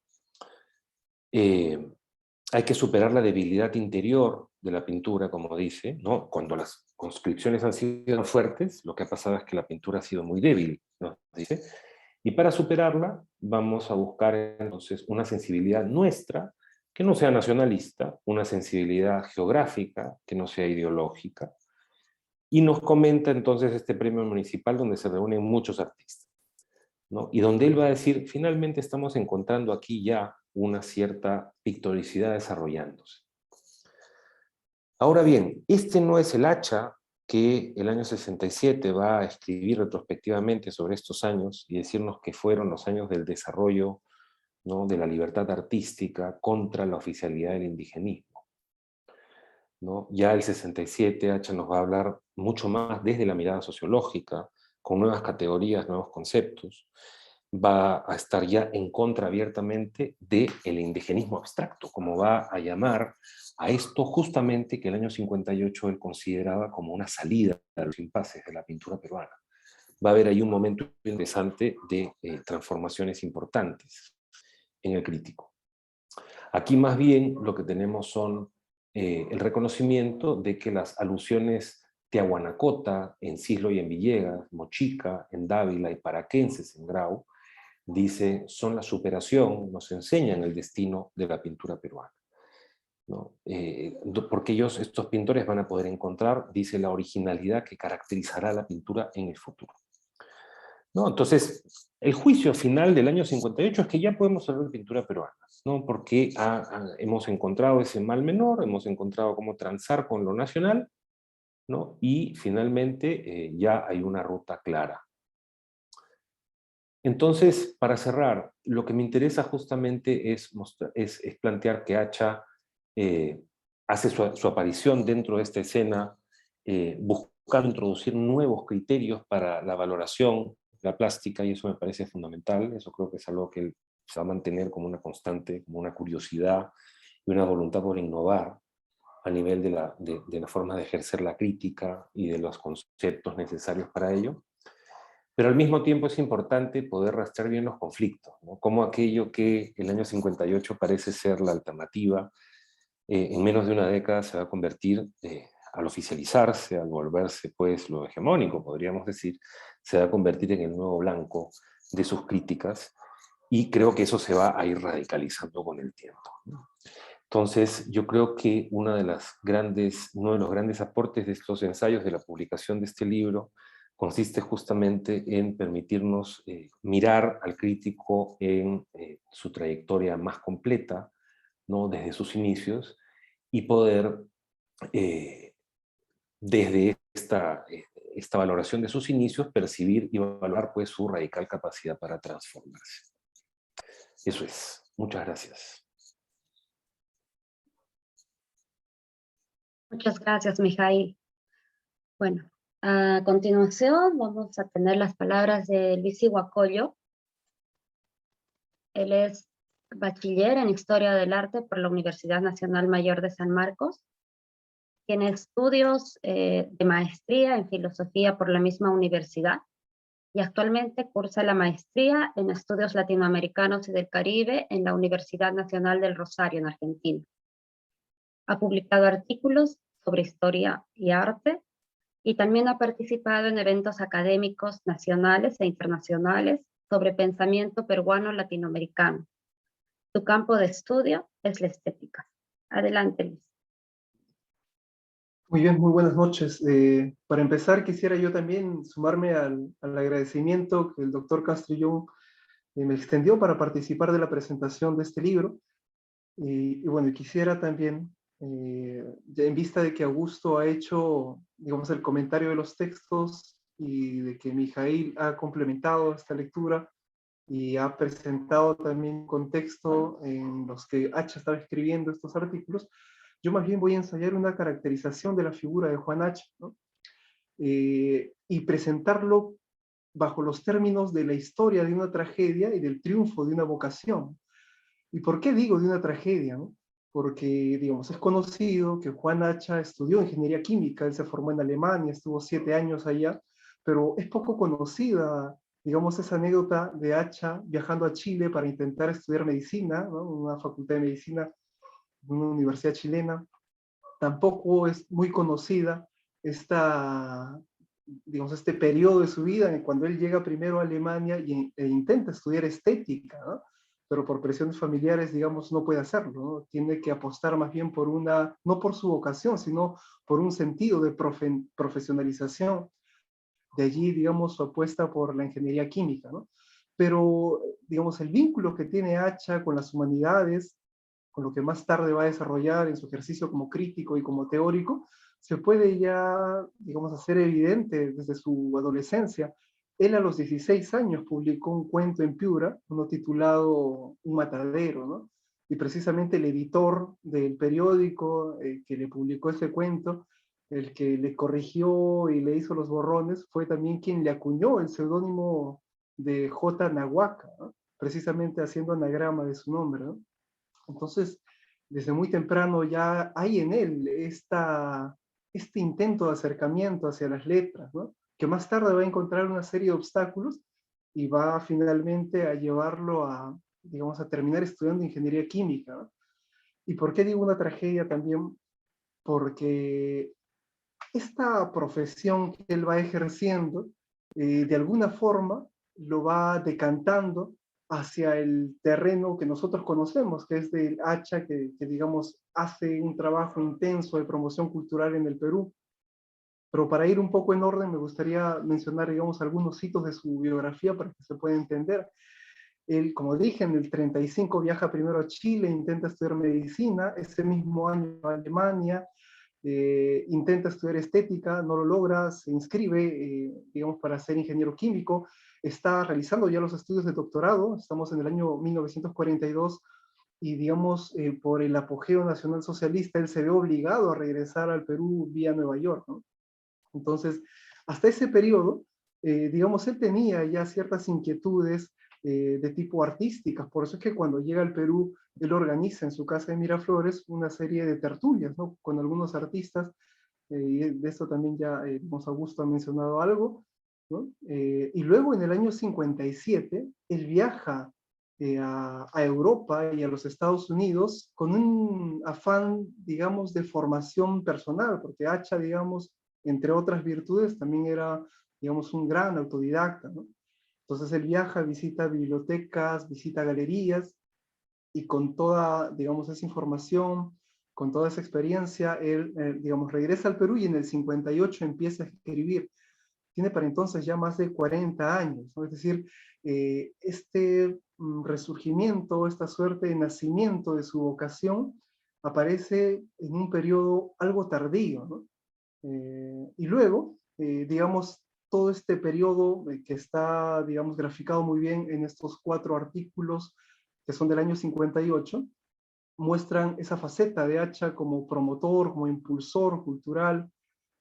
S4: Hay que superar la debilidad interior de la pintura, como dice, ¿no? Cuando las conscripciones han sido fuertes, lo que ha pasado es que la pintura ha sido muy débil, ¿no? Dice. Y para superarla vamos a buscar entonces una sensibilidad nuestra que no sea nacionalista, una sensibilidad geográfica que no sea ideológica. Y nos comenta entonces este premio municipal donde se reúnen muchos artistas, ¿no? Y donde él va a decir, finalmente estamos encontrando aquí ya una cierta pictoricidad desarrollándose. Ahora bien, este no es el Acha que el año 67 va a escribir retrospectivamente sobre estos años y decirnos que fueron los años del desarrollo, ¿no?, de la libertad artística contra la oficialidad del indigenismo, ¿no? Ya el 67 Acha nos va a hablar mucho más desde la mirada sociológica, con nuevas categorías, nuevos conceptos. Va a estar ya en contra abiertamente del indigenismo abstracto, como va a llamar a esto justamente que el año 58 él consideraba como una salida a los impases de la pintura peruana. Va a haber ahí un momento interesante de transformaciones importantes en el crítico. Aquí más bien lo que tenemos son el reconocimiento de que las alusiones Tiahuanacota en Cislo y en Villegas, Mochica en Dávila y Paraquenses en Grau, dice, son la superación, nos enseñan el destino de la pintura peruana, ¿no? Porque estos pintores van a poder encontrar, dice, la originalidad que caracterizará la pintura en el futuro, ¿no? Entonces, el juicio final del año 58 es que ya podemos hablar de pintura peruana, ¿no? Porque hemos encontrado ese mal menor, hemos encontrado cómo transar con lo nacional, ¿no? Y finalmente ya hay una ruta clara. Entonces, para cerrar, lo que me interesa justamente es plantear que Acha hace su aparición dentro de esta escena, buscando introducir nuevos criterios para la valoración de la plástica, y eso me parece fundamental. Eso creo que es algo que él se va a mantener como una constante, como una curiosidad y una voluntad por innovar a nivel de la forma de ejercer la crítica y de los conceptos necesarios para ello. Pero al mismo tiempo es importante poder rastrear bien los conflictos, ¿no? Como aquello que el año 58 parece ser la alternativa, en menos de una década se va a convertir, al oficializarse, al volverse pues lo hegemónico, podríamos decir, se va a convertir en el nuevo blanco de sus críticas, y creo que eso se va a ir radicalizando con el tiempo, ¿no? Entonces, yo creo que uno de los grandes aportes de estos ensayos, de la publicación de este libro, consiste justamente en permitirnos mirar al crítico en su trayectoria más completa, ¿no?, desde sus inicios, y poder, desde esta valoración de sus inicios, percibir y valorar pues, su radical capacidad para transformarse. Eso es. Muchas gracias.
S1: Muchas gracias, Mijail. Bueno, a continuación vamos a tener las palabras de Luis Iguacollo. Él es bachiller en Historia del Arte por la Universidad Nacional Mayor de San Marcos. Tiene estudios de maestría en filosofía por la misma universidad y actualmente cursa la maestría en estudios latinoamericanos y del Caribe en la Universidad Nacional del Rosario, en Argentina. Ha publicado artículos sobre historia y arte y también ha participado en eventos académicos nacionales e internacionales sobre pensamiento peruano latinoamericano. Su campo de estudio es la estética. Adelante, Luis.
S5: Muy bien, muy buenas noches. Para empezar, quisiera yo también sumarme al agradecimiento que el doctor Castrillón me extendió para participar de la presentación de este libro. Y bueno, quisiera también, ya en vista de que Augusto ha hecho, digamos, el comentario de los textos y de que Mijail ha complementado esta lectura y ha presentado también contexto en los que Hacha estaba escribiendo estos artículos, yo más bien voy a ensayar una caracterización de la figura de Juan Hacha, ¿no? Y presentarlo bajo los términos de la historia de una tragedia y del triunfo de una vocación. ¿Y por qué digo de una tragedia, no? Porque, digamos, es conocido que Juan Hacha estudió ingeniería química, él se formó en Alemania, estuvo 7 años allá, pero es poco conocida, digamos, esa anécdota de Hacha viajando a Chile para intentar estudiar medicina, ¿no? Una facultad de medicina en una universidad chilena. Tampoco es muy conocida esta, digamos, este periodo de su vida en cuando él llega primero a Alemania e intenta estudiar estética, ¿no? Pero por presiones familiares, digamos, no puede hacerlo, ¿no? Tiene que apostar más bien por una, no por su vocación, sino por un sentido de profesionalización. De allí, digamos, su apuesta por la ingeniería química, ¿no? Pero, digamos, el vínculo que tiene Hacha con las humanidades, con lo que más tarde va a desarrollar en su ejercicio como crítico y como teórico, se puede ya, digamos, hacer evidente desde su adolescencia. Él a los 16 años publicó un cuento en Piura, uno titulado Un matadero, ¿no? Y precisamente el editor del periódico que le publicó ese cuento, el que le corrigió y le hizo los borrones, fue también quien le acuñó el seudónimo de J. Nahuaca, ¿no? Precisamente haciendo anagrama de su nombre, ¿no? Entonces, desde muy temprano ya hay en él este intento de acercamiento hacia las letras, ¿no? Que más tarde va a encontrar una serie de obstáculos y va finalmente a llevarlo a, digamos, a terminar estudiando ingeniería química, ¿no? ¿Y por qué digo una tragedia también? Porque esta profesión que él va ejerciendo, de alguna forma, lo va decantando hacia el terreno que nosotros conocemos, que es del Hacha, que digamos hace un trabajo intenso de promoción cultural en el Perú. Pero para ir un poco en orden, me gustaría mencionar, digamos, algunos hitos de su biografía para que se pueda entender. Él, como dije, en el 35 viaja primero a Chile, intenta estudiar medicina, ese mismo año a Alemania, intenta estudiar estética, no lo logra, se inscribe, digamos, para ser ingeniero químico, está realizando ya los estudios de doctorado, estamos en el año 1942, y digamos, por el apogeo nacional socialista, él se ve obligado a regresar al Perú vía Nueva York, ¿no? Entonces, hasta ese periodo, digamos, él tenía ya ciertas inquietudes de tipo artísticas, por eso es que cuando llega al Perú, él organiza en su casa de Miraflores una serie de tertulias, ¿no? Con algunos artistas, y de esto también ya Augusto ha mencionado algo, ¿no? Y luego en el año 57, él viaja a Europa y a los Estados Unidos con un afán, digamos, de formación personal, porque Hacha, digamos, entre otras virtudes, también era, digamos, un gran autodidacta, ¿no? Entonces él viaja, visita bibliotecas, visita galerías, y con toda, digamos, esa información, con toda esa experiencia, él, digamos, regresa al Perú y en el 58 empieza a escribir. Tiene para entonces ya más de 40 años, ¿no? Es decir, este resurgimiento, esta suerte de nacimiento de su vocación, aparece en un periodo algo tardío, ¿no? Y luego, digamos, todo este periodo que está, digamos, graficado muy bien en estos 4 artículos que son del año 58, muestran esa faceta de Hacha como promotor, como impulsor cultural,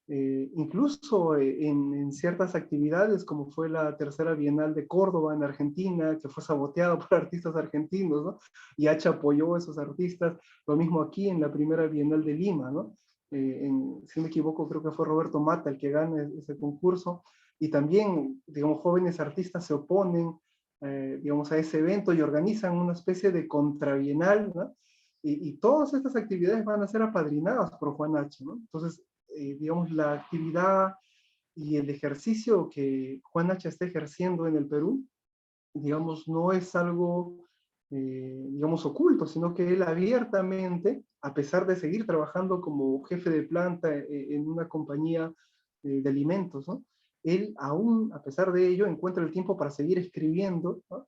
S5: incluso en ciertas actividades como fue la tercera Bienal de Córdoba en Argentina, que fue saboteado por artistas argentinos, ¿no? Y Hacha apoyó a esos artistas, lo mismo aquí en la primera Bienal de Lima, ¿no? si no me equivoco, creo que fue Roberto Mata el que gana ese concurso, y también, digamos, jóvenes artistas se oponen, digamos, a ese evento y organizan una especie de contrabienal, ¿no? Y todas estas actividades van a ser apadrinadas por Juan H., ¿no? Entonces, digamos, la actividad y el ejercicio que Juan H. está ejerciendo en el Perú, digamos, no es algo, digamos, oculto, sino que él abiertamente, a pesar de seguir trabajando como jefe de planta en una compañía de alimentos, ¿no? Él aún, a pesar de ello, encuentra el tiempo para seguir escribiendo, ¿no?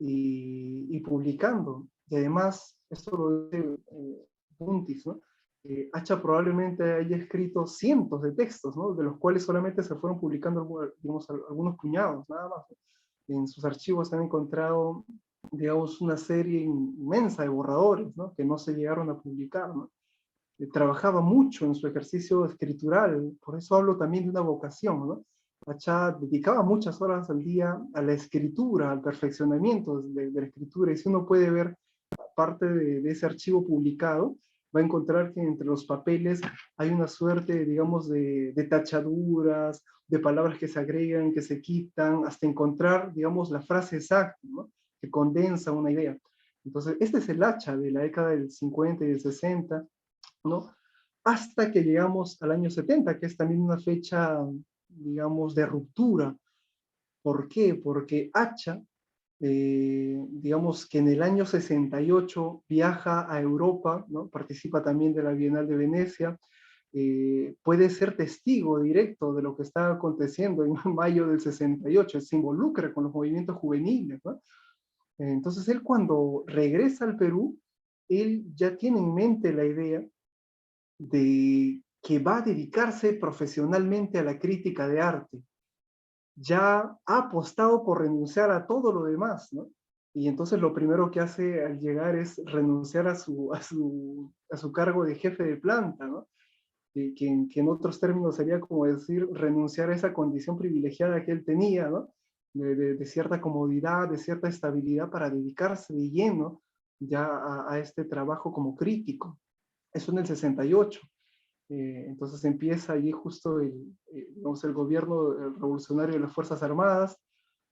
S5: y publicando. Y además, esto lo dice Buntis, ¿no? Hacha probablemente haya escrito cientos de textos, ¿no? De los cuales solamente se fueron publicando, digamos, algunos puñados, nada más. En sus archivos han encontrado, digamos, una serie inmensa de borradores, ¿no? Que no se llegaron a publicar, ¿no? Trabajaba mucho en su ejercicio escritural, por eso hablo también de una vocación, ¿no? Hacha dedicaba muchas horas al día a la escritura, al perfeccionamiento de la escritura, y si uno puede ver parte de ese archivo publicado, va a encontrar que entre los papeles hay una suerte, digamos, de tachaduras, de palabras que se agregan, que se quitan, hasta encontrar, digamos, la frase exacta, ¿no? Que condensa una idea. Entonces, este es el Hacha de la década del 50 y del 60, ¿no? Hasta que llegamos al año 70, que es también una fecha, digamos, de ruptura. ¿Por qué? Porque Hacha, digamos que en el año 68 viaja a Europa, ¿no? Participa también de la Bienal de Venecia, puede ser testigo directo de lo que está aconteciendo en mayo del 68, se involucra con los movimientos juveniles, ¿no? Entonces él cuando regresa al Perú, él ya tiene en mente la idea de que va a dedicarse profesionalmente a la crítica de arte. Ya ha apostado por renunciar a todo lo demás, ¿no? Y entonces lo primero que hace al llegar es renunciar a su cargo de jefe de planta, ¿no? Que en otros términos sería como decir renunciar a esa condición privilegiada que él tenía, ¿no? De cierta comodidad, de cierta estabilidad para dedicarse de lleno ya a este trabajo como crítico. Eso en el 68. Entonces empieza allí justo digamos, el gobierno revolucionario de las Fuerzas Armadas,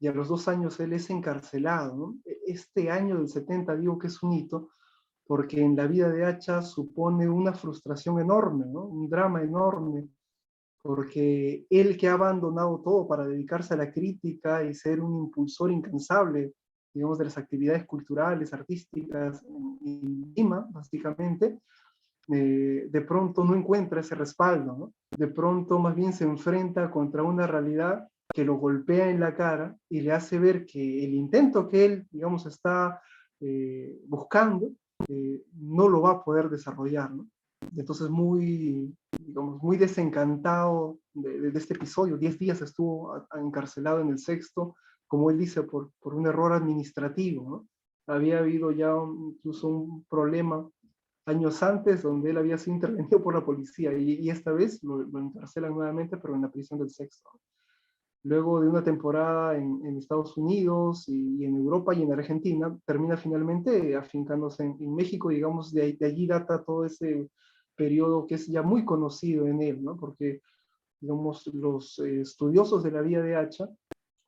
S5: y a los 2 años él es encarcelado, ¿no? Este año del 70 digo que es un hito, porque en la vida de Hacha supone una frustración enorme, ¿no? Un drama enorme, porque él que ha abandonado todo para dedicarse a la crítica y ser un impulsor incansable, digamos, de las actividades culturales, artísticas en Lima, básicamente, de pronto no encuentra ese respaldo, ¿no? De pronto más bien se enfrenta contra una realidad que lo golpea en la cara y le hace ver que el intento que él, digamos, está buscando, no lo va a poder desarrollar, ¿no? Entonces muy, digamos, muy desencantado de este episodio. 10 días estuvo encarcelado en el Sexto, como él dice, por un error administrativo, ¿no? Había habido ya incluso un problema años antes donde él había sido intervenido por la policía, y esta vez lo encarcelan nuevamente, pero en la prisión del Sexto. Luego de una temporada en Estados Unidos y en Europa y en Argentina, termina finalmente afincándose en México, digamos, de allí data todo ese periodo que es ya muy conocido en él, ¿no? Porque, digamos, los estudiosos de la vida de Hacha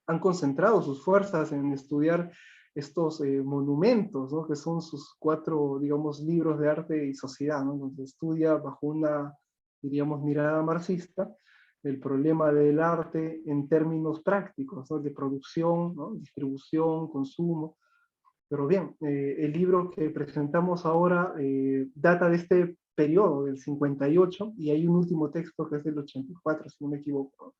S5: han concentrado sus fuerzas en estudiar estos monumentos, ¿no? Que son sus 4, digamos, libros de arte y sociedad, ¿no? Donde estudia bajo una, diríamos, mirada marxista el problema del arte en términos prácticos, ¿no? De producción, ¿no? Distribución, consumo. Pero bien, el libro que presentamos ahora data de este periodo, del 58, y hay un último texto que es del 84, si no me equivoco.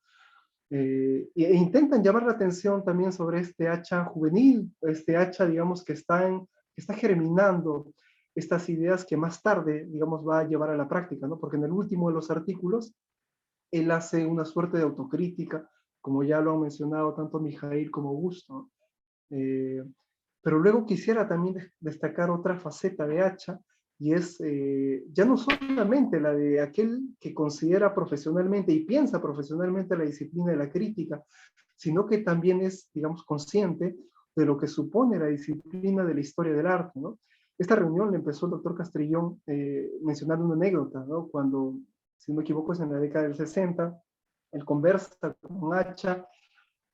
S5: E intentan llamar la atención también sobre este Hacha juvenil, este Hacha, digamos, que está germinando estas ideas que más tarde, digamos, va a llevar a la práctica, ¿no? Porque en el último de los artículos, él hace una suerte de autocrítica, como ya lo han mencionado tanto Mijail como Augusto, ¿no? Pero luego quisiera también destacar otra faceta de Hacha, y es ya no solamente la de aquel que considera profesionalmente y piensa profesionalmente la disciplina de la crítica, sino que también es, digamos, consciente de lo que supone la disciplina de la historia del arte, ¿no? Esta reunión le empezó el doctor Castrillón mencionando una anécdota, ¿no? Cuando si no me equivoco es en la década del 60, él conversa con Hacha,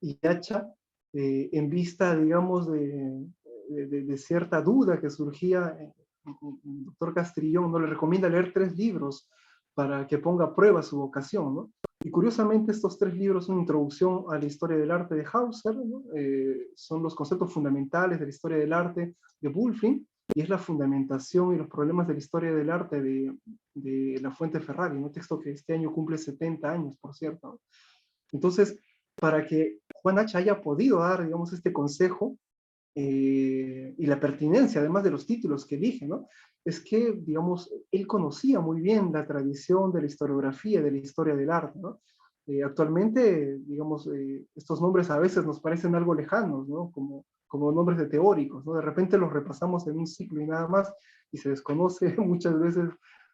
S5: y Hacha, en vista, digamos, de cierta duda que surgía, el doctor Castrillón no le recomienda leer 3 libros para que ponga a prueba su vocación, ¿no? Y curiosamente estos 3 libros son introducción a la historia del arte de Hauser, ¿no? Son los conceptos fundamentales de la historia del arte de Bulfing, y es la fundamentación y los problemas de la historia del arte de La Fuente Ferrari, un texto que este año cumple 70 años, por cierto, ¿no? Entonces, para que Juan Hacha haya podido dar, digamos, este consejo, y la pertinencia, además de los títulos que elige, ¿no? Es que, digamos, él conocía muy bien la tradición de la historiografía, de la historia del arte, ¿no? Actualmente, digamos, estos nombres a veces nos parecen algo lejanos, ¿no? Como nombres de teóricos, ¿no? De repente los repasamos en un ciclo y nada más, y se desconoce muchas veces,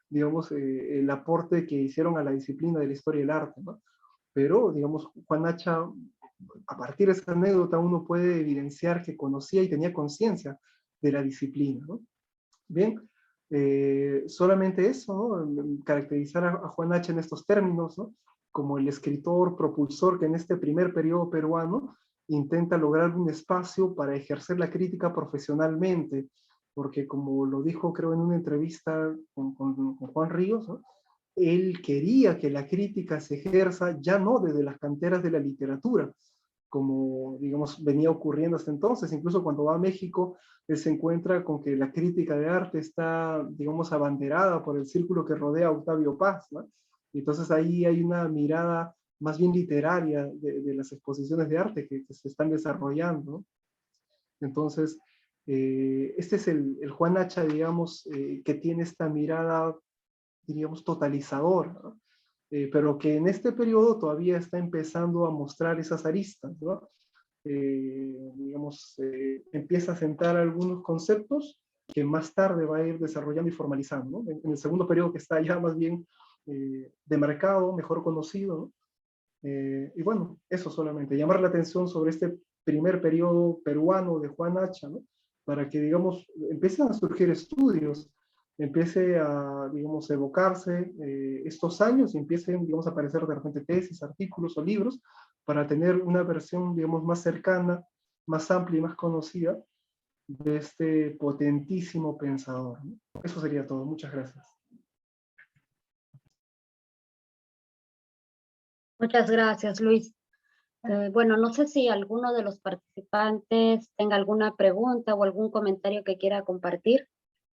S5: digamos, el aporte que hicieron a la disciplina de la historia del arte, ¿no? Pero, digamos, Juan Hacha, a partir de esa anécdota uno puede evidenciar que conocía y tenía conciencia de la disciplina, ¿no? Bien, solamente eso, ¿no? Caracterizar a Juan Hacha en estos términos, ¿no? Como el escritor propulsor que en este primer periodo peruano intenta lograr un espacio para ejercer la crítica profesionalmente, porque como lo dijo creo en una entrevista con Juan Ríos, ¿no? Él quería que la crítica se ejerza ya no desde las canteras de la literatura, como, digamos, venía ocurriendo hasta entonces. Incluso cuando va a México, él se encuentra con que la crítica de arte está, digamos, abanderada por el círculo que rodea a Octavio Paz, ¿no? Entonces ahí hay una mirada más bien literaria de las exposiciones de arte que se están desarrollando, ¿no? Entonces, este es el Juan Hacha, digamos, que tiene esta mirada, diríamos, totalizadora, ¿no? Pero que en este periodo todavía está empezando a mostrar esas aristas, ¿no? Digamos, empieza a sentar algunos conceptos que más tarde va a ir desarrollando y formalizando, ¿no? En el segundo periodo que está ya más bien demarcado, mejor conocido, ¿no? Y bueno, eso solamente, llamar la atención sobre este primer periodo peruano de Juan Hacha, ¿no? Para que, digamos, empiecen a surgir estudios, empiece a, digamos, evocarse estos años y empiecen, digamos, a aparecer de repente tesis, artículos o libros para tener una versión, digamos, más cercana, más amplia y más conocida de este potentísimo pensador, ¿no? Eso sería todo. Muchas gracias.
S1: Muchas gracias, Luis. Bueno, no sé si alguno de los participantes tenga alguna pregunta o algún comentario que quiera compartir.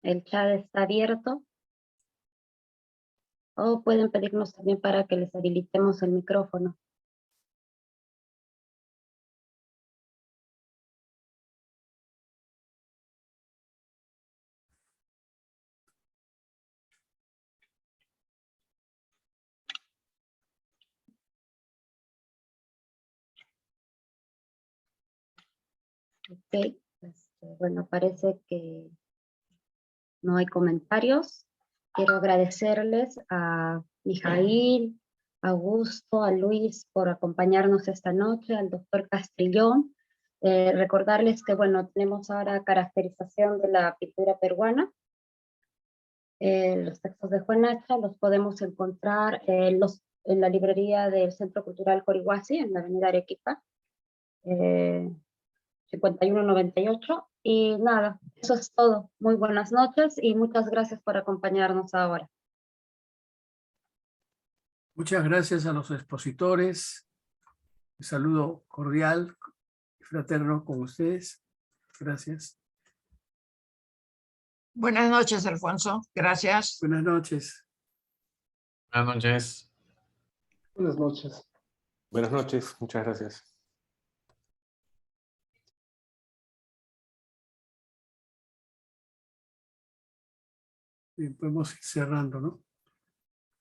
S1: El chat está abierto. O pueden pedirnos también para que les habilitemos el micrófono. Ok, bueno, parece que no hay comentarios. Quiero agradecerles a Mijail, a Augusto, a Luis por acompañarnos esta noche, al doctor Castrillón. Recordarles que, bueno, tenemos ahora caracterización de la pintura peruana. Los textos de Juan Hacha los podemos encontrar en la librería del Centro Cultural Corihuasi, en la avenida Arequipa, 5198. Y nada, eso es todo. Muy buenas noches y muchas gracias por acompañarnos ahora.
S2: Muchas gracias a los expositores. Un saludo cordial y fraterno con ustedes. Gracias.
S6: Buenas noches, Alfonso. Gracias.
S2: Buenas noches.
S3: Buenas noches.
S5: Buenas noches.
S4: Buenas noches, muchas gracias.
S2: Bien, podemos ir cerrando, ¿no?